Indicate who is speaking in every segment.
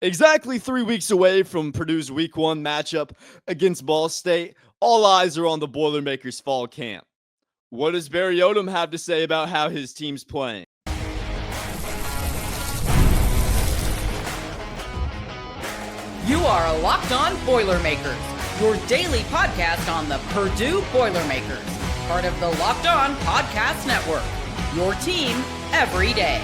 Speaker 1: Exactly 3 weeks away from Purdue's Week 1 matchup against Ball State, all eyes are on the Boilermakers fall camp. What does Barry Odom have to say about how his team's playing?
Speaker 2: You are Locked On Boilermakers, your daily podcast on the Purdue Boilermakers, part of the Locked On Podcast Network, your team every day.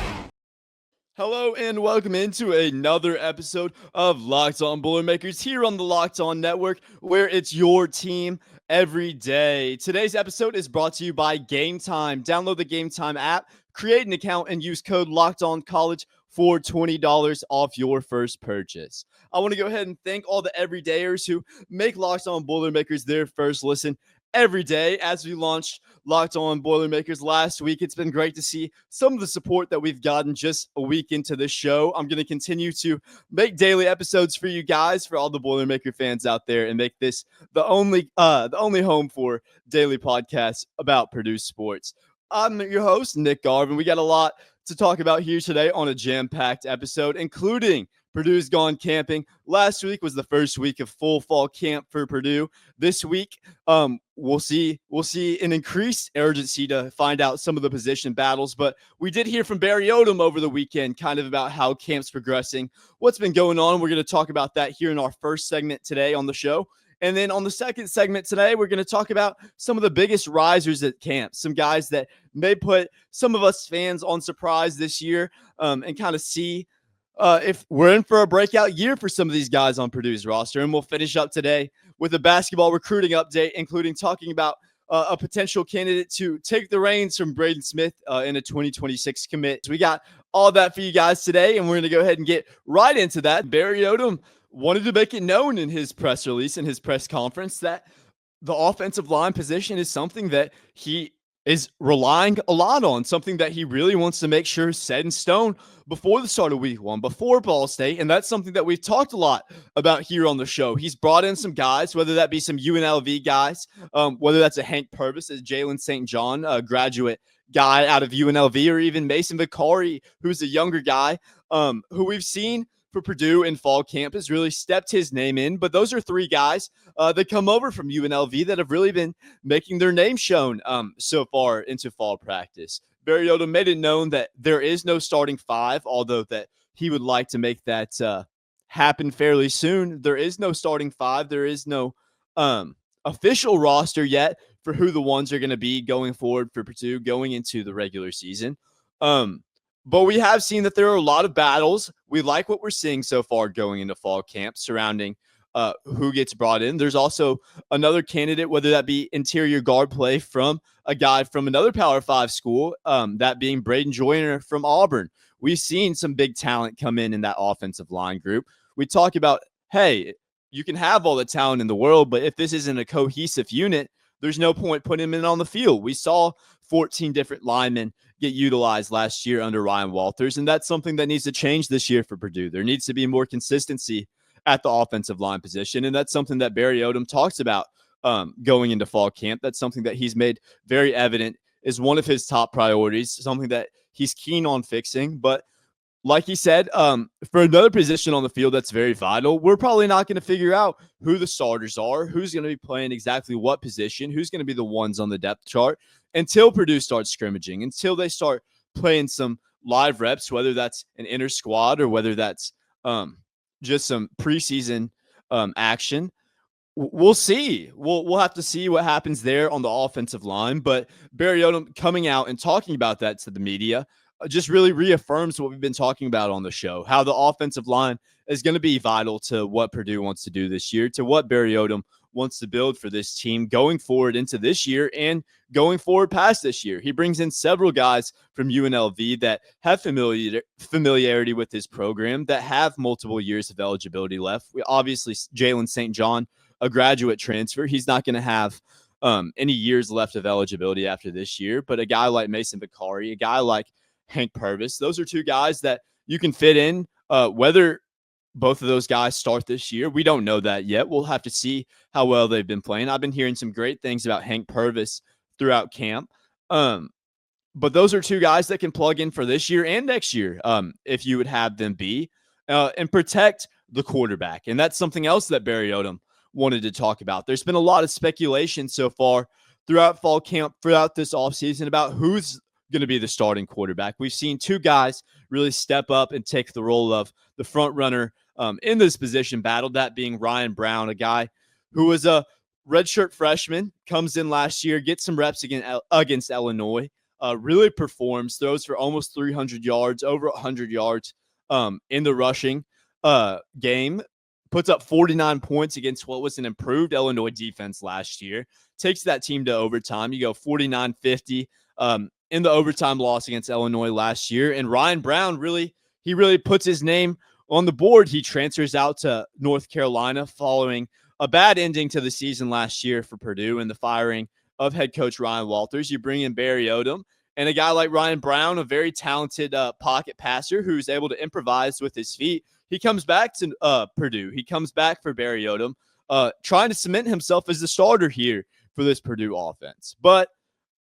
Speaker 1: Hello and welcome into another episode of Locked On Boilermakers here on the Locked On Network, where it's your team every day. Today's episode is brought to you by Game Time. Download the Game Time app, create an account, and use code LOCKEDONCollege for $20 off your first purchase. I want to go ahead and thank all the everydayers who make Locked On Boilermakers their first listen every day. As we launched Locked On Boilermakers last week, it's been great to see some of the support that we've gotten just a week into this show. I'm going to continue to make daily episodes for you guys, for all the Boilermaker fans out there, and make this the only home for daily podcasts about Purdue sports. I'm your host, Nick Arvin. We got a lot to talk about here today on a jam-packed episode, including Purdue's gone camping. Last week was the first week of full fall camp for Purdue. This week, we'll see an increased urgency to find out some of the position battles. But we did hear from Barry Odom over the weekend, kind of about how camp's progressing, what's been going on. We're going to talk about that here in our first segment today on the show. And then on the second segment today, we're going to talk about some of the biggest risers at camp, some guys that may put some of us fans on surprise this year, and kind of see if we're in for a breakout year for some of these guys on Purdue's roster. And we'll finish up today with a basketball recruiting update, including talking about a potential candidate to take the reins from Braden Smith in a 2026 commit. So we got all that for you guys today, and we're going to go ahead and get right into that. Barry Odom wanted to make it known in his press release, in his press conference, that the offensive line position is something that he is relying a lot on, something that he really wants to make sure is set in stone before the start of week one, before Ball State. And that's something that we've talked a lot about here on the show. He's brought in some guys, whether that be some UNLV guys, whether that's a Hank Purvis, a Jalen St. a graduate guy out of UNLV, or even Mason Vicari, who's a younger guy, who we've seen for Purdue in fall camp has really stepped his name in. But those are three guys that come over from UNLV that have really been making their name shown so far into fall practice. Barry Odom made it known that there is no starting five, although that he would like to make that happen fairly soon. There is no starting five. There is no official roster yet for who the ones are going to be going forward for Purdue going into the regular season. But we have seen that there are a lot of battles. We like what we're seeing so far going into fall camp surrounding who gets brought in. There's also another candidate, whether that be interior guard play from a guy from another Power 5 school, that being Braden Joyner from Auburn. We've seen some big talent come in that offensive line group. We talk about, hey, you can have all the talent in the world, but if this isn't a cohesive unit, there's no point putting him in on the field. We saw 14 different linemen get utilized last year under Ryan Walters, and that's something that needs to change this year for Purdue. There needs to be more consistency at the offensive line position, and that's something that Barry Odom talks about going into fall camp. That's something that he's made very evident is one of his top priorities, something that he's keen on fixing. But like he said, for another position on the field that's very vital, we're probably not going to figure out who the starters are, who's going to be playing exactly what position, who's going to be the ones on the depth chart until Purdue starts scrimmaging, until they start playing some live reps, whether that's an inter squad or whether that's just some preseason action. We'll see. We'll have to see what happens there on the offensive line. But Barry Odom coming out and talking about that to the media just really reaffirms what we've been talking about on the show, how the offensive line is going to be vital to what Purdue wants to do this year, to what Barry Odom wants to build for this team going forward into this year and going forward past this year. He brings in several guys from UNLV that have familiarity with his program, that have multiple years of eligibility left. Obviously, Jalen St. a graduate transfer. He's not going to have any years left of eligibility after this year, but a guy like Mason Vicari, a guy like Hank Purvis, those are two guys that you can fit in. Whether both of those guys start this year, we don't know that yet. We'll have to see how well they've been playing. I've been hearing some great things about Hank Purvis throughout camp. But those are two guys that can plug in for this year and next year if you would have them be. and protect the quarterback. And that's something else that Barry Odom wanted to talk about. There's been a lot of speculation so far throughout fall camp, throughout this offseason about who's going to be the starting quarterback. We've seen two guys really step up and take the role of the front runner in this position battle, that being Ryan Browne, a guy who was a redshirt freshman, comes in last year, gets some reps against Illinois, really performs, throws for almost 300 yards, over 100 yards in the rushing game, puts up 49 points against what was an improved Illinois defense last year, takes that team to overtime. You go 49-50 in the overtime loss against Illinois last year. And Ryan Browne really puts his name on the board. He transfers out to North Carolina following a bad ending to the season last year for Purdue and the firing of head coach Ryan Walters. You bring in Barry Odom and a guy like Ryan Browne, a very talented pocket passer who's able to improvise with his feet. He comes back to Purdue. He comes back for Barry Odom, trying to cement himself as the starter here for this Purdue offense. But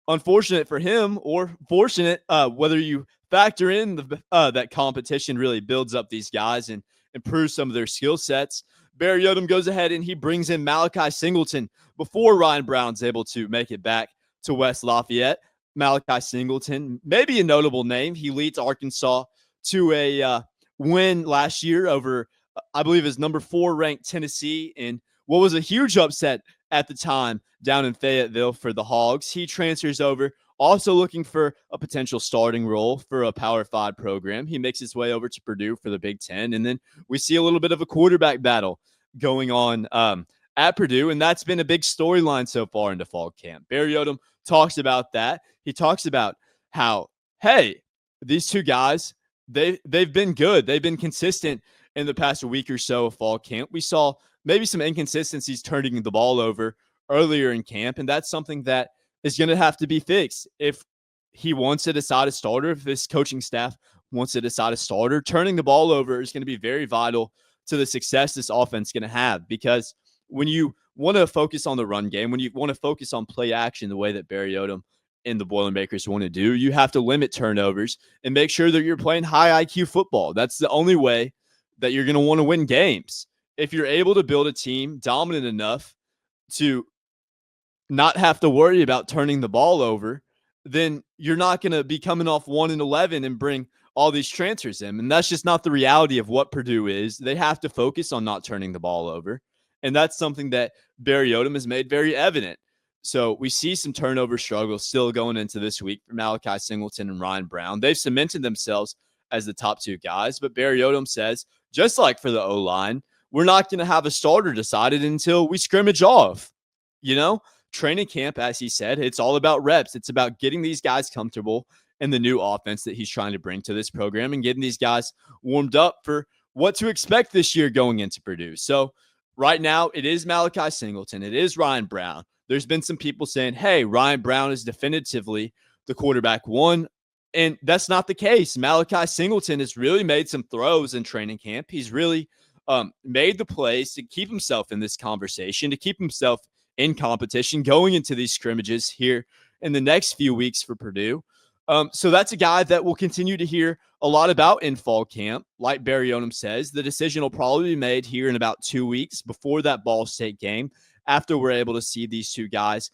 Speaker 1: unfortunate for him, or fortunate, whether you factor in that competition really builds up these guys and improves some of their skill sets, Barry Odom goes ahead and he brings in Malachi Singleton before Ryan Browne's able to make it back to West Lafayette. Malachi Singleton, maybe a notable name. He leads Arkansas to a win last year over, I believe, his number 4 ranked Tennessee in what was a huge upset at the time down in Fayetteville for the Hogs. He transfers over, also looking for a potential starting role for a Power 5 program. He makes his way over to Purdue for the Big Ten. And then we see a little bit of a quarterback battle going on at Purdue. And that's been a big storyline so far into fall camp. Barry Odom talks about that. He talks about how, hey, these two guys, they've been good. They've been consistent in the past week or so of fall camp. We saw maybe some inconsistencies turning the ball over earlier in camp, and that's something that is going to have to be fixed. If he wants to decide a starter, if this coaching staff wants to decide a starter, turning the ball over is going to be very vital to the success this offense is going to have, because when you want to focus on the run game, when you want to focus on play action the way that Barry Odom and the Boilermakers want to do, you have to limit turnovers and make sure that you're playing high IQ football. That's the only way that you're going to want to win games. If you're able to build a team dominant enough to not have to worry about turning the ball over, then you're not going to be coming off 1-11 and bring all these transfers in. And that's just not the reality of what Purdue is. They have to focus on not turning the ball over. And that's something that Barry Odom has made very evident. So we see some turnover struggles still going into this week for Malachi Singleton and Ryan Browne. They've cemented themselves as the top two guys. But Barry Odom says, just like for the O-line, we're not going to have a starter decided until we scrimmage off. You know, training camp, as he said, it's all about reps. It's about getting these guys comfortable in the new offense that he's trying to bring to this program and getting these guys warmed up for what to expect this year going into Purdue. So right now, it is Malachi Singleton. It is Ryan Browne. There's been some people saying, hey, Ryan Browne is definitively the quarterback one. And that's not the case. Malachi Singleton has really made some throws in training camp. He's really made the plays to keep himself in this conversation, to keep himself in competition going into these scrimmages here in the next few weeks for Purdue. So that's a guy that we'll continue to hear a lot about in fall camp. Like Barry Odom says, the decision will probably be made here in about 2 weeks before that Ball State game, after we're able to see these two guys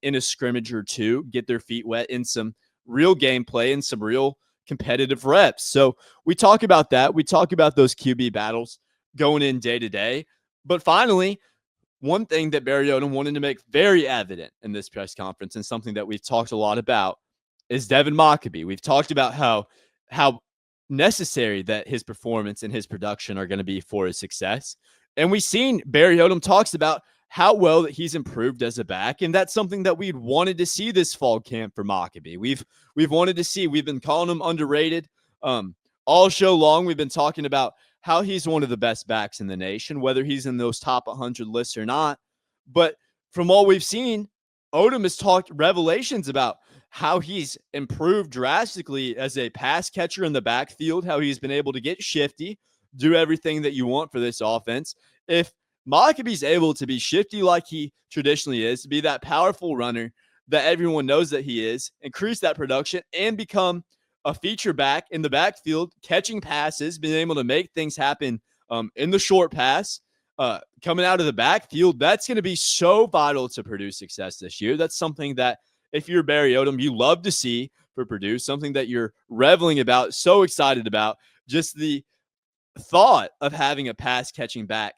Speaker 1: in a scrimmage or two get their feet wet in some real gameplay and some real competitive reps. So we talk about that. We talk about those QB battles going in day to day. But finally, one thing that Barry Odom wanted to make very evident in this press conference, and something that we've talked a lot about, is Devin Mockobee. We've talked about how necessary that his performance and his production are going to be for his success. And we've seen Barry Odom talks about how well that he's improved as a back. And that's something that we'd wanted to see this fall camp for Mockobee. We've wanted to see. We've been calling him underrated all show long. We've been talking about how he's one of the best backs in the nation, whether he's in those top 100 lists or not. But from all we've seen, Odom has talked revelations about how he's improved drastically as a pass catcher in the backfield, how he's been able to get shifty, do everything that you want for this offense. If Mockobee's able to be shifty like he traditionally is, to be that powerful runner that everyone knows that he is, increase that production, and become a feature back in the backfield, catching passes, being able to make things happen in the short pass, coming out of the backfield. That's going to be so vital to Purdue's success this year. That's something that if you're Barry Odom, you love to see for Purdue, something that you're reveling about, so excited about. Just the thought of having a pass catching back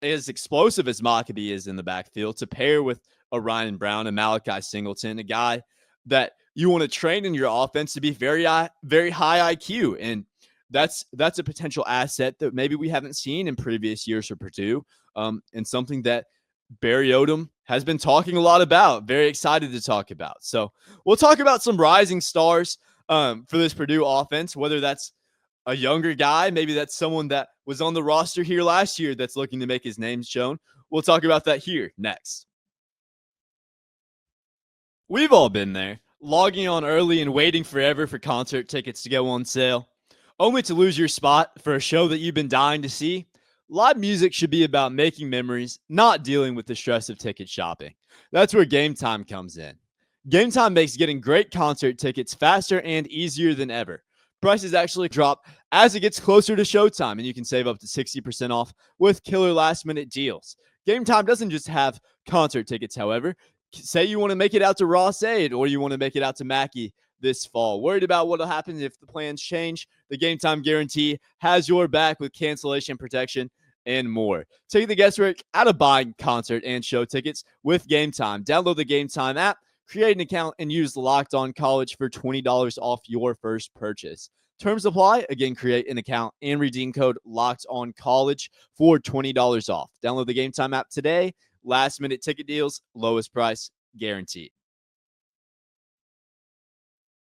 Speaker 1: as explosive as Mockobee is in the backfield to pair with a Ryan Browne and Malachi Singleton, a guy that you want to train in your offense to be very high IQ. And that's a potential asset that maybe we haven't seen in previous years for Purdue, and something that Barry Odom has been talking a lot about, very excited to talk about. So we'll talk about some rising stars for this Purdue offense, whether that's a younger guy, maybe that's someone that was on the roster here last year that's looking to make his name shown. We'll talk about that here next. We've all been there, logging on early and waiting forever for concert tickets to go on sale, only to lose your spot for a show that you've been dying to see. Live music should be about making memories, not dealing with the stress of ticket shopping. That's where Game Time comes in. Game Time makes getting great concert tickets faster and easier than ever. Prices actually drop as it gets closer to showtime, and you can save up to 60% off with killer last-minute deals. Game Time doesn't just have concert tickets, however. Say you want to make it out to Ross Aid or you want to make it out to Mackey this fall. Worried about what will happen if the plans change? The Game Time guarantee has your back with cancellation protection and more. Take the guesswork out of buying concert and show tickets with Game Time. Download the Game Time app, create an account, and use the Locked On College for $20 off your first purchase. Terms apply. Again, create an account and redeem code Locked On College for $20 off. Download the Game Time app today. Last minute ticket deals, lowest price guaranteed.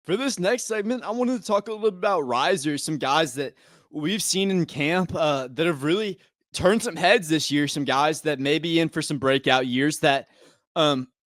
Speaker 1: For this next segment, I wanted to talk a little bit about risers, some guys that we've seen in camp that have really turned some heads this year, some guys that may be in for some breakout years that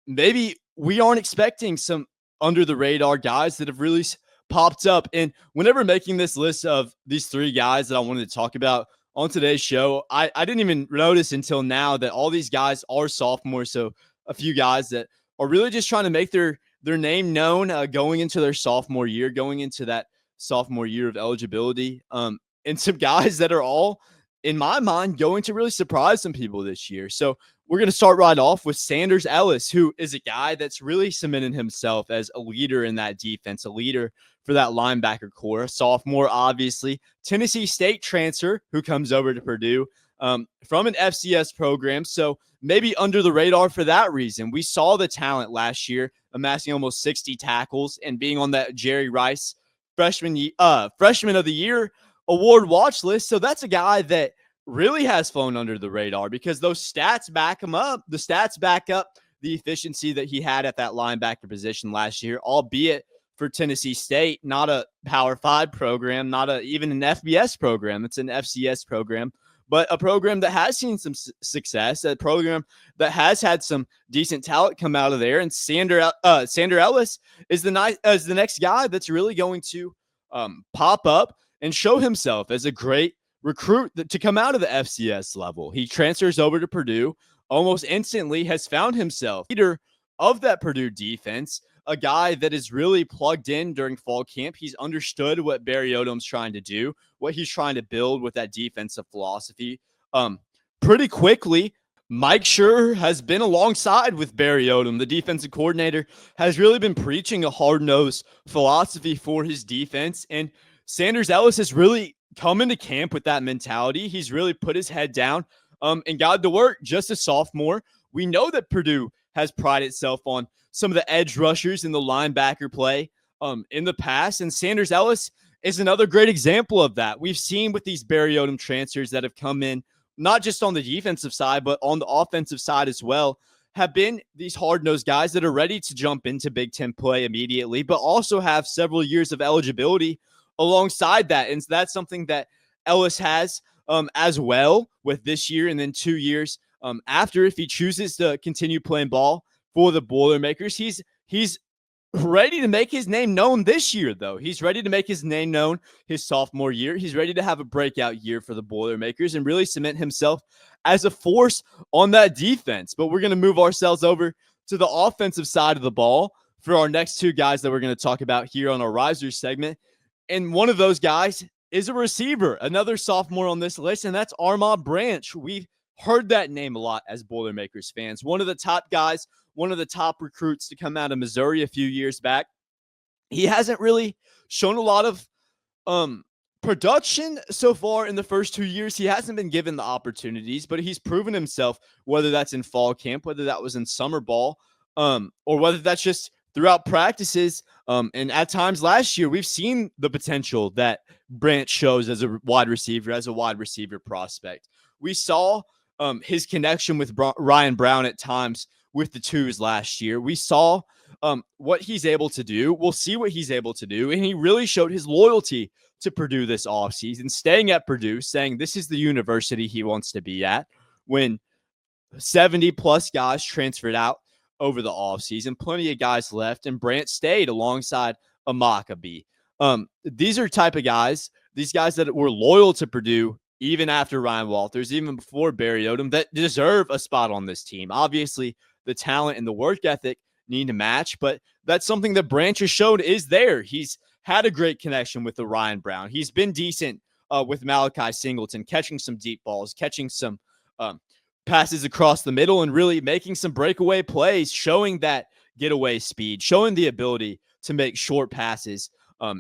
Speaker 1: maybe we aren't expecting, some under the radar guys that have really popped up. And whenever making this list of these three guys that I wanted to talk about on today's show, I didn't even notice until now that all these guys are sophomores. So a few guys that are really just trying to make their name known going into their sophomore year, going into that sophomore year of eligibility. And some guys that are all, in my mind, going to really surprise some people this year. So we're going to start right off with Sanders Ellis, who is a guy that's really cemented himself as a leader in that defense, a leader for that linebacker core, a sophomore, obviously. Tennessee State transfer who comes over to Purdue from an FCS program. So maybe under the radar for that reason. We saw the talent last year, amassing almost 60 tackles and being on that Jerry Rice freshman of the year award watch list. So that's a guy that really has flown under the radar because those stats back him up. The stats back up the efficiency that he had at that linebacker position last year, albeit for Tennessee State, not a Power 5 program, not even an FBS program. It's an FCS program, but a program that has seen some success, a program that has had some decent talent come out of there. And Sanders Ellis is the next guy that's really going to pop up and show himself as a great recruit to come out of the FCS level. He transfers over to Purdue, almost instantly has found himself leader of that Purdue defense, a guy that is really plugged in during fall camp. He's understood what Barry Odom's trying to do, what he's trying to build with that defensive philosophy. Pretty quickly, Mike Schur has been alongside with Barry Odom. The defensive coordinator has really been preaching a hard-nosed philosophy for his defense, and Sanders Ellis has really come into camp with that mentality. He's really put his head down and got to work just a sophomore. We know that Purdue has prided itself on some of the edge rushers in the linebacker play in the past, and Sanders Ellis is another great example of that. We've seen with these Barry Odom transfers that have come in, not just on the defensive side, but on the offensive side as well, have been these hard-nosed guys that are ready to jump into Big Ten play immediately, but also have several years of eligibility alongside that. And so that's something that Ellis has as well with this year and then 2 years after, if he chooses to continue playing ball for the Boilermakers. He's ready to make his name known this year, though. He's ready to make his name known his sophomore year. He's ready to have a breakout year for the Boilermakers and really cement himself as a force on that defense. But we're going to move ourselves over to the offensive side of the ball for our next two guys that we're going to talk about here on our Risers segment. And one of those guys is a receiver, another sophomore on this list, and that's Arhmad Branch. We've heard that name a lot as Boilermakers fans. One of the top guys, one of the top recruits to come out of Missouri a few years back. He hasn't really shown a lot of production so far in the first 2 years. He hasn't been given the opportunities, but he's proven himself, whether that's in fall camp, whether that was in summer ball, or whether that's just throughout practices. And at times last year, we've seen the potential that Branch shows as a wide receiver prospect. We saw his connection with Ryan Browne at times with the twos last year. We saw what he's able to do. We'll see what he's able to do. And he really showed his loyalty to Purdue this offseason, staying at Purdue, saying this is the university he wants to be at, when 70 plus guys transferred out over the offseason, plenty of guys left, and Branch stayed alongside a Mockobee. These are type of guys, these guys that were loyal to Purdue even after Ryan Walters, even before Barry Odom, that deserve a spot on this team. Obviously, the talent and the work ethic need to match, but that's something that Branch has showed is there. He's had a great connection with the Ryan Browne. He's been decent with Malachi Singleton, catching some deep balls, catching some passes across the middle, and really making some breakaway plays, showing that getaway speed, showing the ability to make short passes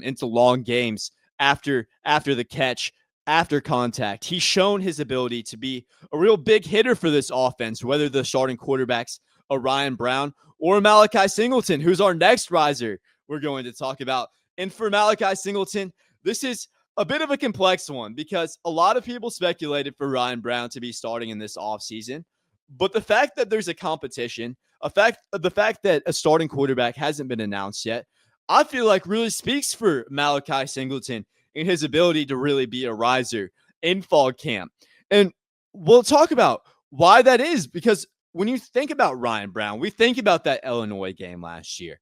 Speaker 1: into long games after the catch, after contact. He's shown his ability to be a real big hitter for this offense, whether the starting quarterback's a Ryan Browne or Malachi Singleton, who's our next riser we're going to talk about. And for Malachi Singleton, this is a bit of a complex one because a lot of people speculated for Ryan Browne to be starting in this offseason. But the fact that there's a competition, the fact that a starting quarterback hasn't been announced yet, I feel like really speaks for Malachi Singleton and his ability to really be a riser in fall camp. And we'll talk about why that is, because when you think about Ryan Browne, we think about that Illinois game last year.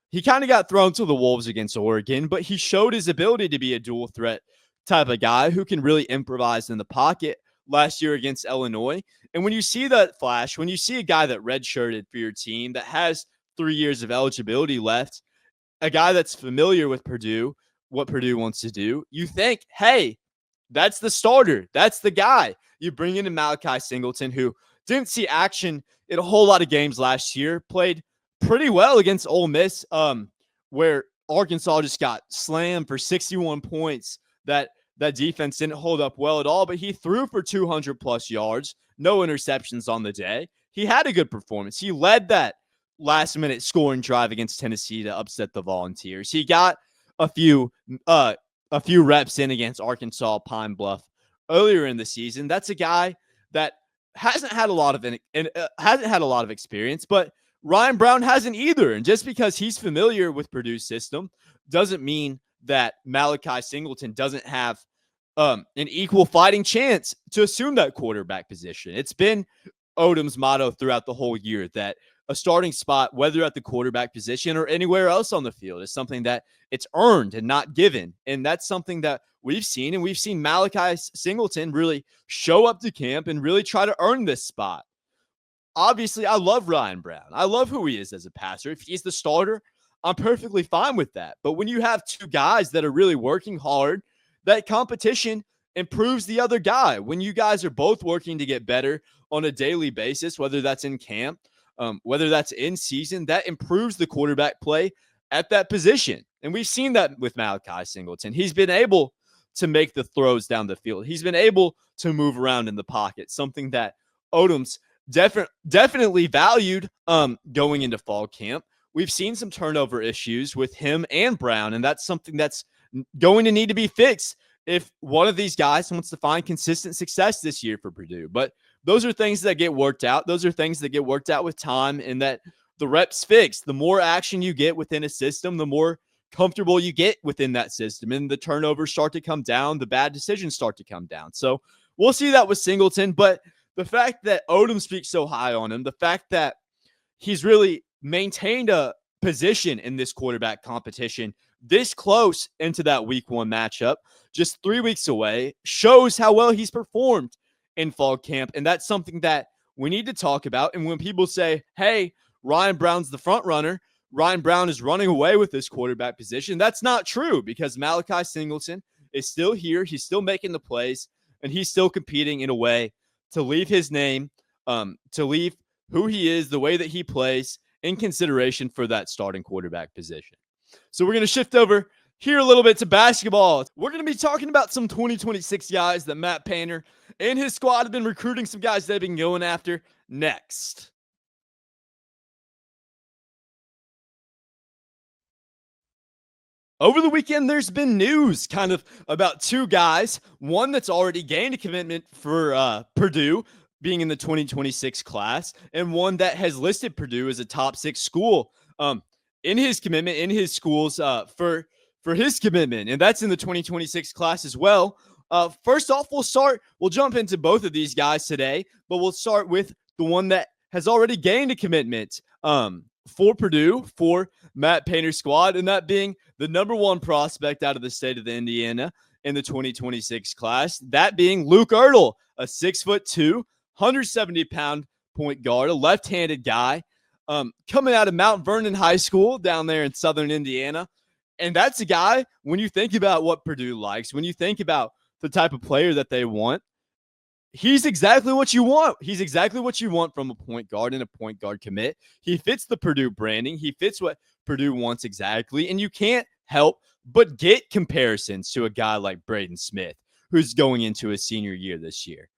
Speaker 1: He kind of got thrown to the wolves against Oregon, but he showed his ability to be a dual threat type of guy who can really improvise in the pocket last year against Illinois. And when you see that flash, when you see a guy that redshirted for your team that has 3 years of eligibility left, a guy that's familiar with Purdue, what Purdue wants to do, you think, hey, that's the starter. That's the guy. You bring in Malachi Singleton, who didn't see action in a whole lot of games last year, played pretty well against Ole Miss, where Arkansas just got slammed for 61 points. That defense didn't hold up well at all, but he threw for 200 plus yards, no interceptions on the day. He had a good performance. He led that last minute scoring drive against Tennessee to upset the Volunteers. He got a few reps in against Arkansas Pine Bluff earlier in the season. That's a guy that hasn't had a lot of experience, but Ryan Browne hasn't either. And just because he's familiar with Purdue's system doesn't mean that Malachi Singleton doesn't have an equal fighting chance to assume that quarterback position. It's been Odom's motto throughout the whole year that a starting spot, whether at the quarterback position or anywhere else on the field, is something that it's earned and not given. And that's something that we've seen. And we've seen Malachi Singleton really show up to camp and really try to earn this spot. Obviously, I love Ryan Browne. I love who he is as a passer. If he's the starter, I'm perfectly fine with that. But when you have two guys that are really working hard, that competition improves the other guy. When you guys are both working to get better on a daily basis, whether that's in camp, whether that's in season, that improves the quarterback play at that position. And we've seen that with Malachi Singleton. He's been able to make the throws down the field. He's been able to move around in the pocket, something that Odom's definitely valued going into fall camp. We've seen some turnover issues with him and Browne, and that's something that's going to need to be fixed if one of these guys wants to find consistent success this year for Purdue. But those are things that get worked out. Those are things that get worked out with time, and that the reps fix. The more action you get within a system, the more comfortable you get within that system, and the turnovers start to come down. The bad decisions start to come down. So we'll see that with Singleton, but the fact that Odom speaks so high on him, the fact that he's really maintained a position in this quarterback competition this close into that week 1 matchup, just 3 weeks away, shows how well he's performed in fall camp. And that's something that we need to talk about. And when people say, hey, Ryan Browne's the front runner, Ryan Browne is running away with this quarterback position. That's not true because Malachi Singleton is still here. He's still making the plays, and he's still competing in a way to leave his name, to leave who he is, the way that he plays in consideration for that starting quarterback position. So we're going to shift over here a little bit to basketball. We're going to be talking about some 2026 guys that Matt Painter and his squad have been recruiting, some guys they've been going after next. Over the weekend, there's been news kind of about two guys, one that's already gained a commitment for Purdue being in the 2026 class, and one that has listed Purdue as a top 6 school in his commitment, in his schools for his commitment, and that's in the 2026 class as well. First off, we'll jump into both of these guys today, but we'll start with the one that has already gained a commitment for Purdue, for Matt Painter's squad, and that being the number 1 prospect out of the state of Indiana in the 2026 class, that being Luke Ertel, a 6'2", 170-pound point guard, a left-handed guy, coming out of Mount Vernon High School down there in southern Indiana. And that's a guy, when you think about what Purdue likes, when you think about the type of player that they want, he's exactly what you want. He's exactly what you want from a point guard and a point guard commit. He fits the Purdue branding. He fits what Purdue wants exactly. And you can't help but get comparisons to a guy like Braden Smith, who's going into his senior year this year.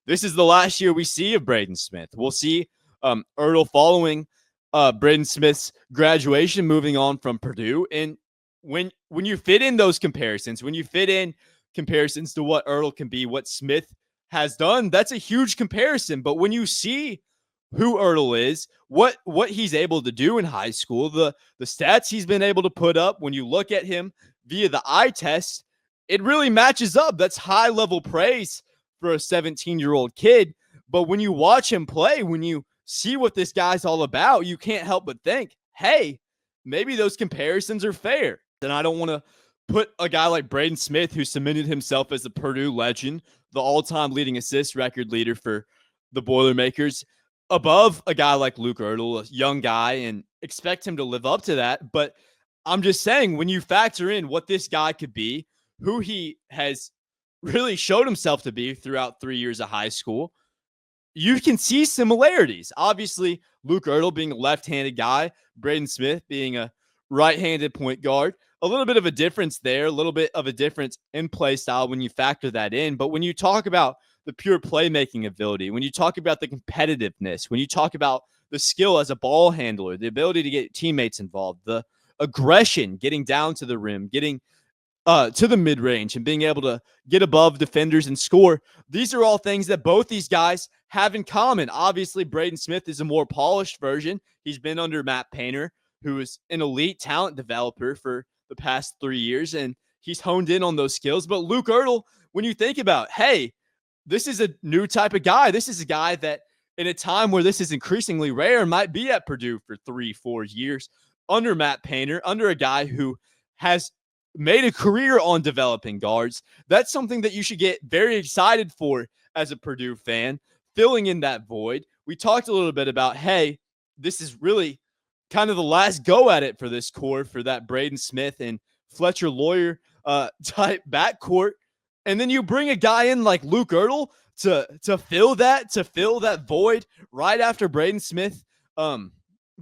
Speaker 1: This is the last year we see of Braden Smith. We'll see Ertel following Braden Smith's graduation, moving on from Purdue. And when you fit in those comparisons, when you fit in comparisons to what Ertel can be, what Smith has done, that's a huge comparison. But when you see who Ertel is, what he's able to do in high school, the stats he's been able to put up, when you look at him via the eye test, it really matches up. That's high level praise for a 17-year-old kid. But when you watch him play, when you see what this guy's all about, you can't help but think, hey, maybe those comparisons are fair. And I don't want to put a guy like Braden Smith, who cemented himself as a Purdue legend, the all-time leading assist record leader for the Boilermakers, above a guy like Luke Ertel, a young guy, and expect him to live up to that. But I'm just saying, when you factor in what this guy could be, who he has really showed himself to be throughout 3 years of high school, you can see similarities. Obviously, Luke Ertel being a left-handed guy, Braden Smith being a right-handed point guard. A little bit of a difference there, a little bit of a difference in play style when you factor that in. But when you talk about the pure playmaking ability, when you talk about the competitiveness, when you talk about the skill as a ball handler, the ability to get teammates involved, the aggression, getting down to the rim, getting to the mid-range and being able to get above defenders and score, these are all things that both these guys have in common. Obviously, Braden Smith is a more polished version. He's been under Matt Painter, who is an elite talent developer for the past 3 years, and he's honed in on those skills. But Luke Ertel, when you think about, hey, this is a new type of guy. This is a guy that in a time where this is increasingly rare might be at Purdue for 3-4 years under Matt Painter, under a guy who has made a career on developing guards. That's something that you should get very excited for as a Purdue fan, filling in that void. We talked a little bit about, hey, this is really kind of the last go at it for this core, for that Braden Smith and Fletcher Lawyer type backcourt. And then you bring a guy in like Luke Ertel to fill that void right after Braden Smith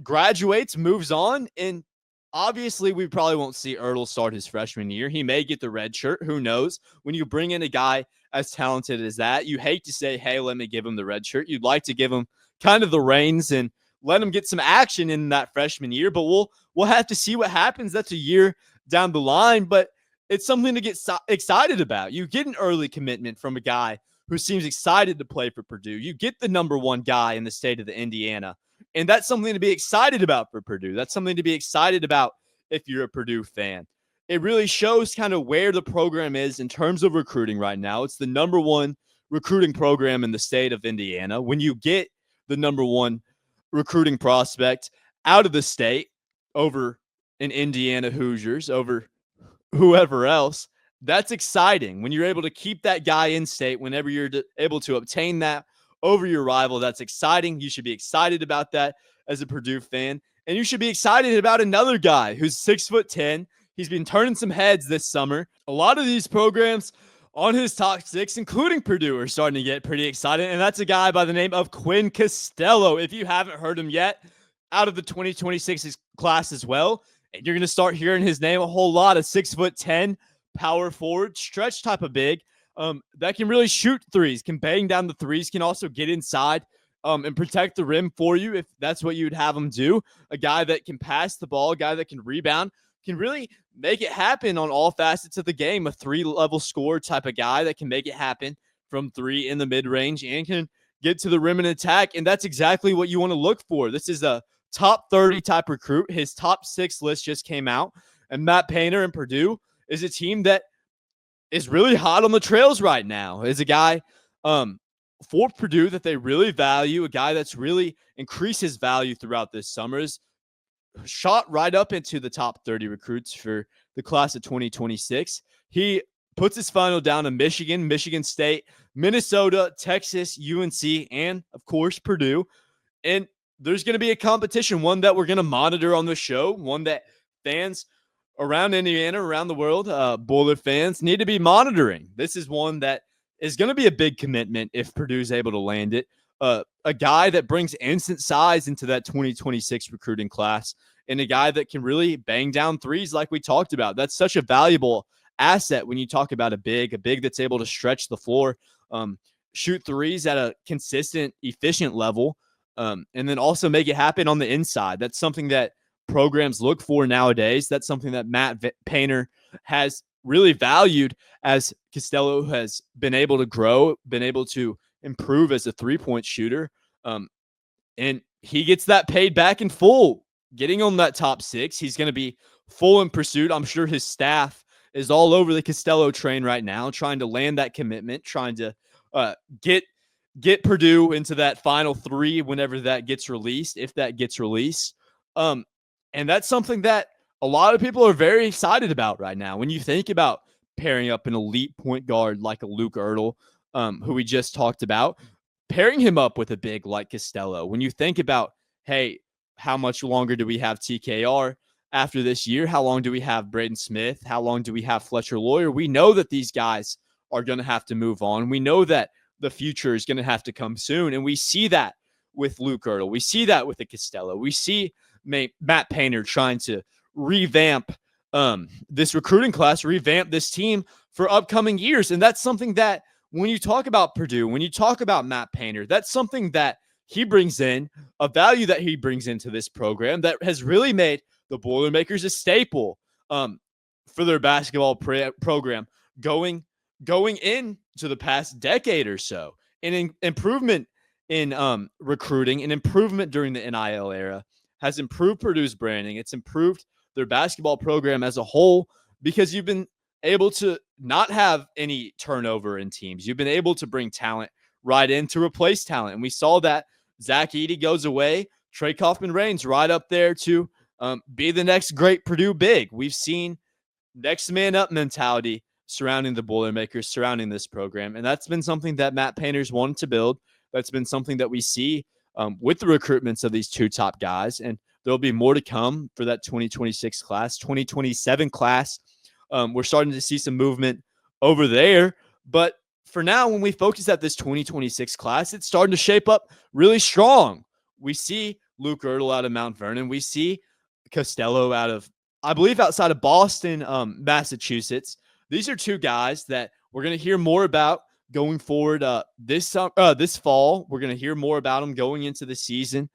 Speaker 1: graduates, moves on. And obviously, we probably won't see Ertel start his freshman year. He may get the red shirt. Who knows? When you bring in a guy as talented as that, you hate to say, hey, let me give him the red shirt. You'd like to give him kind of the reins and let him get some action in that freshman year. But we'll have to see what happens. That's a year down the line, but it's something to get excited about. You get an early commitment from a guy who seems excited to play for Purdue. You get the number 1 guy in the state of Indiana. And that's something to be excited about for Purdue. That's something to be excited about if you're a Purdue fan. It really shows kind of where the program is in terms of recruiting right now. It's the number 1 recruiting program in the state of Indiana. When you get the number 1 recruiting prospect out of the state over an Indiana Hoosiers, over whoever else, that's exciting. When you're able to keep that guy in state, whenever you're able to obtain that over your rival, that's exciting. You should be excited about that as a Purdue fan. And you should be excited about another guy who's 6'10". He's been turning some heads this summer. A lot of these programs on his top 6, including Purdue, are starting to get pretty excited. And that's a guy by the name of Quinn Costello. If you haven't heard him yet, out of the 2026 class as well. And you're going to start hearing his name a whole lot. A 6'10" power forward, stretch type of big that can really shoot threes, can bang down the threes, can also get inside and protect the rim for you if that's what you'd have him do. A guy that can pass the ball, a guy that can rebound, can really make it happen on all facets of the game. A 3-level scorer type of guy that can make it happen from 3 in the mid-range and can get to the rim and attack. And that's exactly what you want to look for. This is a top 30 type recruit. His top 6 list just came out. And Matt Painter and Purdue is a team that is really hot on the trails right now. Is a guy for Purdue that they really value, a guy that's really increased his value throughout this summer. Is shot right up into the top 30 recruits for the class of 2026. He puts his final down to Michigan, Michigan State, Minnesota, Texas, UNC, and, of course, Purdue. And there's going to be a competition, one that we're going to monitor on the show, one that fans around Indiana, around the world, Boiler fans need to be monitoring. This is one that is going to be a big commitment if Purdue's able to land it. A guy that brings instant size into that 2026 recruiting class, and a guy that can really bang down threes like we talked about. That's such a valuable asset when you talk about a big that's able to stretch the floor, shoot threes at a consistent, efficient level, and then also make it happen on the inside. That's something that programs look for nowadays. That's something that Matt Painter has really valued as Costello has been able to grow, been able to improve as a three-point shooter. And he gets that paid back in full. Getting on that top 6, he's going to be full in pursuit. I'm sure his staff is all over the Costello train right now, trying to land that commitment, trying to get Purdue into that final 3 whenever that gets released, if that gets released. And that's something that a lot of people are very excited about right now. When you think about pairing up an elite point guard like a Luke Ertel, who we just talked about, pairing him up with a big like Costello. When you think about, hey, how much longer do we have TKR after this year? How long do we have Braden Smith? How long do we have Fletcher Lawyer? We know that these guys are going to have to move on. We know that the future is going to have to come soon. And we see that with Luke Ertel. We see that with the Costello. We see Matt Painter trying to revamp this recruiting class, revamp this team for upcoming years. And that's something that when you talk about Purdue, when you talk about Matt Painter, that's something that he brings in, a value that he brings into this program that has really made the Boilermakers a staple for their basketball program going into the past decade or so. An improvement in recruiting, an improvement during the NIL era has improved Purdue's branding. It's improved their basketball program as a whole because you've been able to not have any turnover in teams. You've been able to bring talent right in to replace talent. And we saw that Zach Edey goes away. Trey Kaufman-Rain's right up there to be the next great Purdue big. We've seen next man up mentality surrounding the Boilermakers, surrounding this program. And that's been something that Matt Painter's wanted to build. That's been something that we see with the recruitments of these 2 top guys. And there'll be more to come for that 2026 class, 2027 class. We're starting to see some movement over there. But for now, when we focus at this 2026 class, it's starting to shape up really strong. We see Luke Ertel out of Mount Vernon. We see Costello out of, I believe, outside of Boston, Massachusetts. These are 2 guys that we're going to hear more about going forward this fall. We're going to hear more about them going into the season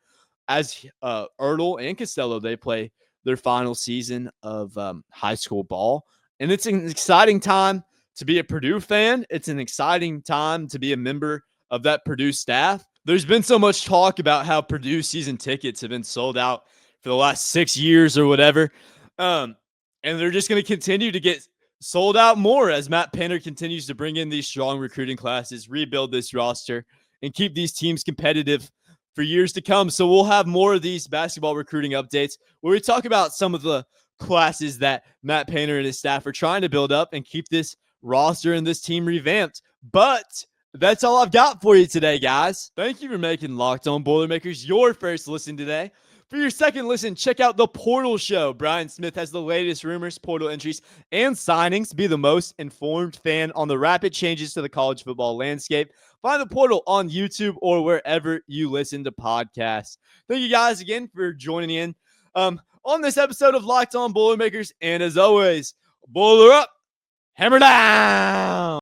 Speaker 1: as Ertel and Costello, they play their final season of high school ball. And it's an exciting time to be a Purdue fan. It's an exciting time to be a member of that Purdue staff. There's been so much talk about how Purdue season tickets have been sold out for the last 6 years or whatever. And they're just going to continue to get sold out more as Matt Painter continues to bring in these strong recruiting classes, rebuild this roster, and keep these teams competitive for years to come. So we'll have more of these basketball recruiting updates where we talk about some of the classes that Matt Painter and his staff are trying to build up and keep this roster and this team revamped. But that's all I've got for you today, guys. Thank you for making Locked On Boilermakers your first listen today. For your second listen, check out The Portal Show. Brian Smith has the latest rumors, portal entries, and signings. Be the most informed fan on the rapid changes to the college football landscape. Find The Portal on YouTube or wherever you listen to podcasts. Thank you guys again for joining in on this episode of Locked On Boilermakers. And as always, boiler up, hammer down.